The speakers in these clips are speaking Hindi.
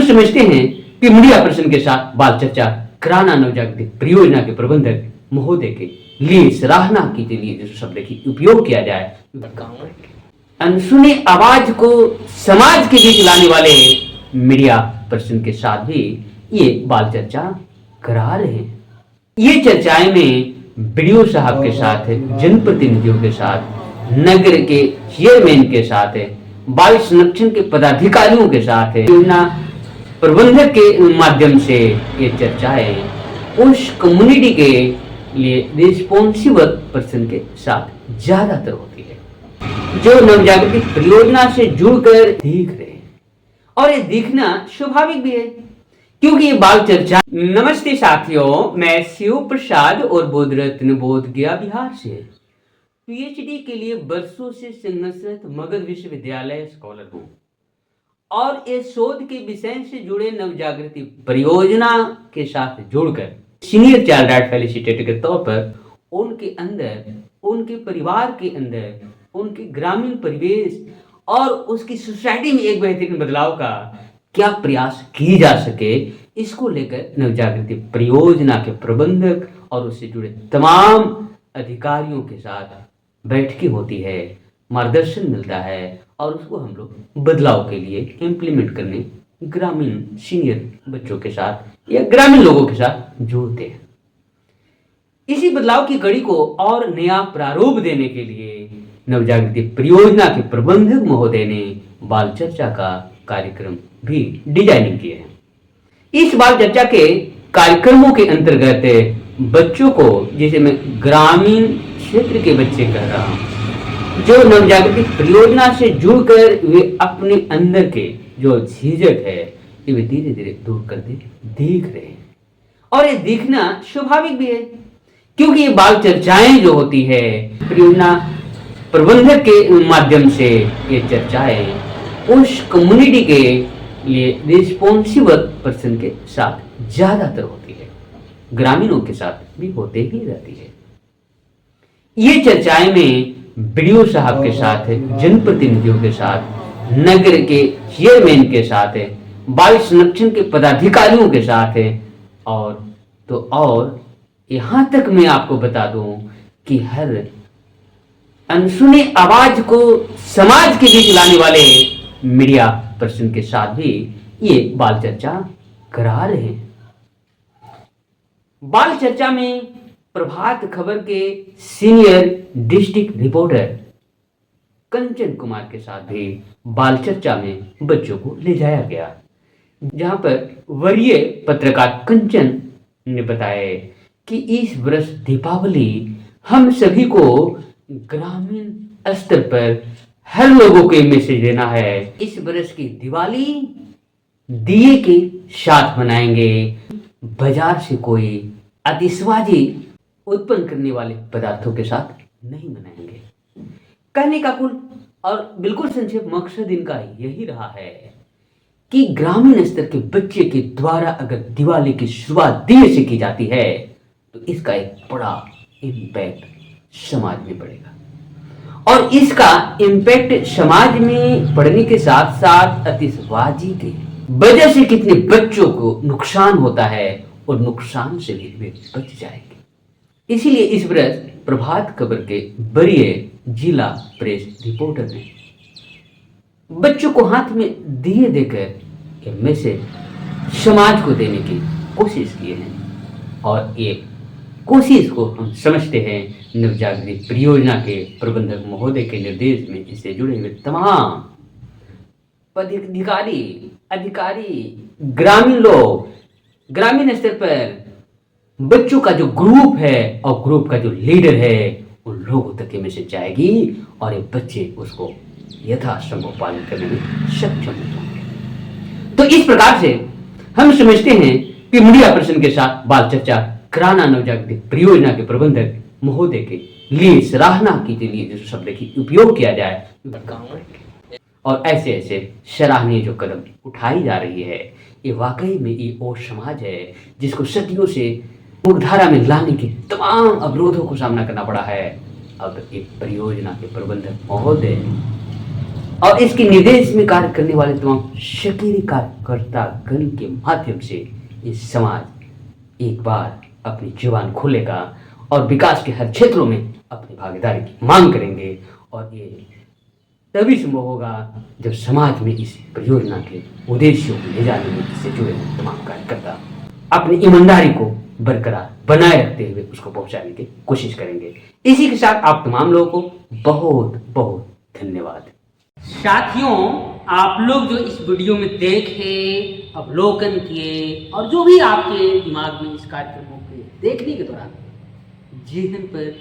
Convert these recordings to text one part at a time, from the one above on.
समझते हैं कि मीडिया पर्सन के साथ बाल चर्चा कराना नवजागृति परियोजना के प्रबंधक महोदय के लिए सराहना के लिए जिस शब्द की उपयोग किया जाए, अनसुनी आवाज को समाज के बीच लाने वाले मीडिया पर्सन के साथ भी ये बाल चर्चा करा रहे हैं। ये चर्चाएं में बीडीओ साहब के साथ, जनप्रतिनिधियों के साथ, नगर के चेयरमैन के साथ, बाल संरक्षण के पदाधिकारियों के साथ, योजना प्रबंधक के माध्यम से ये चर्चाएं उस कम्युनिटी के लिए रिस्पॉन्सिबल पर्सन के साथ ज्यादातर होती है जो नवजागृति परियोजना से जुड़कर दिख रहे हैं। और ये दिखना स्वाभाविक भी है क्योंकि ये बाल चर्चा। नमस्ते साथियों, मैं शिव प्रसाद और बोध रत्न बोध गया बिहार से पीएचडी के लिए वर्षों से संघर्षरत मगध विश्वविद्यालय स्कॉलर हूँ और इस शोध के विषय से जुड़े नवजागृति परियोजना के साथ जुड़कर सीनियर चाइल्ड राइट फेलिसिटेटर के तौर पर उनके अंदर, उनके परिवार के अंदर, उनके ग्रामीण परिवेश और उसकी सोसाइटी में एक बेहतरीन बदलाव का क्या प्रयास किए जा सके, इसको लेकर नवजागृति परियोजना के प्रबंधक और उससे जुड़े तमाम अधिकारियों के साथ बैठकें होती है, मार्गदर्शन मिलता है और उसको हम लोग बदलाव के लिए इम्प्लीमेंट करने ग्रामीण सीनियर बच्चों के साथ या ग्रामीण लोगों के साथ जोड़ते हैं। इसी बदलाव की कड़ी को और नया प्रारूप देने के लिए नवजागृति परियोजना के प्रबंधक महोदय ने बाल चर्चा का कार्यक्रम भी डिजाइनिंग किए हैं। इस बाल चर्चा के कार्यक्रमों के अंतर्गत बच्चों को, जैसे मैं ग्रामीण क्षेत्र के बच्चे कह रहा हूं, जो नवजागृति परियोजना से जुड़कर वे अपने अंदर के जो झिझक है वे धीरे धीरे दूर करते दिख रहे हैं। और ये दिखना स्वाभाविक भी है क्योंकि ये बाल चर्चाएं जो होती है परियोजना प्रबंधक के माध्यम से ये चर्चाएं उस कम्युनिटी के लिए रिस्पॉन्सिबल पर्सन के साथ ज्यादातर होती है, ग्रामीणों के साथ भी होते ही रहती है। ये चर्चाएं में बीडीओ साहब के साथ, जनप्रतिनिधियों के साथ, नगर के चेयरमैन के साथ, बाल संरक्षण के पदाधिकारियों के साथ और यहां तक मैं आपको बता दूं कि हर अनसुनी आवाज को समाज के बीच लाने वाले मीडिया पर्सन के साथ भी ये बाल चर्चा करा रहे हैं। बाल चर्चा में प्रभात खबर के सीनियर डिस्ट्रिक्ट रिपोर्टर कंचन कुमार के साथ भी बाल चर्चा में बच्चों को ले जाया गया, जहां पर वरीय पत्रकार कंचन ने बताया कि इस वर्ष दीपावली हम सभी को ग्रामीण स्तर पर हर लोगों को मैसेज देना है। इस वर्ष की दिवाली दिए के साथ मनाएंगे, बाजार से कोई आतिशबाजी उत्पन्न करने वाले पदार्थों के साथ नहीं मनाएंगे। कहने का कुल और बिल्कुल संक्षेप मकसद इनका यही रहा है कि ग्रामीण स्तर के बच्चे के द्वारा अगर दिवाली की शुरुआत दिए से की जाती है तो इसका एक बड़ा इम्पैक्ट समाज में पड़ेगा और इसका इम्पैक्ट समाज में पड़ने के साथ साथ आतिशबाजी के वजह से कितने बच्चों को नुकसान होता है और नुकसान से भी वे बच जाएंगे। इसीलिए इस वर्ष प्रभात खबर के वरीय जिला प्रेस रिपोर्टर ने बच्चों को हाथ में दिए देकर ये मैसेज समाज को देने की कोशिश की है और ये कोशिश को हम समझते हैं नवजागृति परियोजना के प्रबंधक महोदय के निर्देश में इससे जुड़े हुए तमाम अधिकारी, ग्रामीण लोग, ग्रामीण स्तर पर बच्चों का जो ग्रुप है और ग्रुप का जो लीडर है उन लोगों तक ये मैसेज जाएगी और ये बच्चे उसको यथासंभव पालन करने में सक्षम होंगे। तो इस प्रकार से हम समझते हैं कि मीडिया पर्सन के साथ बाल चर्चा कराना नवजागृति परियोजना के प्रबंधक महोदय के लिए सराहना के लिए जिस शब्द की उपयोग किया जाए और ऐसे ऐसे सराहनीय जो कदम उठाई जा रही है, ये वाकई में ये वो समाज है जिसको सदियों से मुख्यधारा में लाने के तमाम अवरोधों को सामना करना पड़ा है। अब एक परियोजना के प्रबंधक महोदय और इसके निर्देश में कार्य करने वाले तमाम शकीरी कार्यकर्ता गण के माध्यम से ये समाज एक बार अपनी जुबान खोलेगा और विकास के हर क्षेत्रों में अपनी भागीदारी की मांग करेंगे। और ये तभी संभव होगा जब समाज में इस परियोजना के उद्देश्यों को ले जाने में इससे जुड़े तमाम कार्यकर्ता अपनी ईमानदारी को बरकरार बनाए रखते हुए उसको पहुंचाने की कोशिश करेंगे। इसी के साथ आप तमाम लोगों को बहुत बहुत धन्यवाद। साथियों, आप लोग जो इस वीडियो में देखे, अवलोकन किए और जो भी आपके दिमाग में इस कार्यक्रमों के देखने के दौरान जेहन पर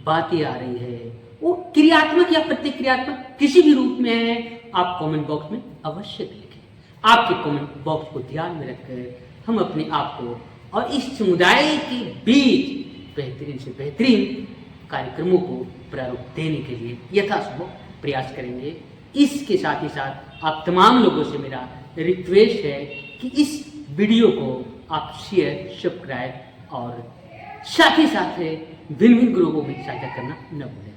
बातें आ रही है, वो क्रियात्मक या प्रतिक्रियात्मक किसी भी रूप में है, आप कमेंट बॉक्स में अवश्य लिखें। आपके कमेंट बॉक्स को ध्यान में रखकर हम अपने आप को और इस समुदाय के बीच बेहतरीन से बेहतरीन कार्यक्रमों को प्रारूप देने के लिए यथासंभव प्रयास करेंगे। इसके साथ ही साथ आप तमाम लोगों से मेरा रिक्वेस्ट है कि इस वीडियो को आप शेयर, सब्सक्राइब और साथ ही साथ भिन्न भिन्न ग्रुपों में साझा करना न भूलें।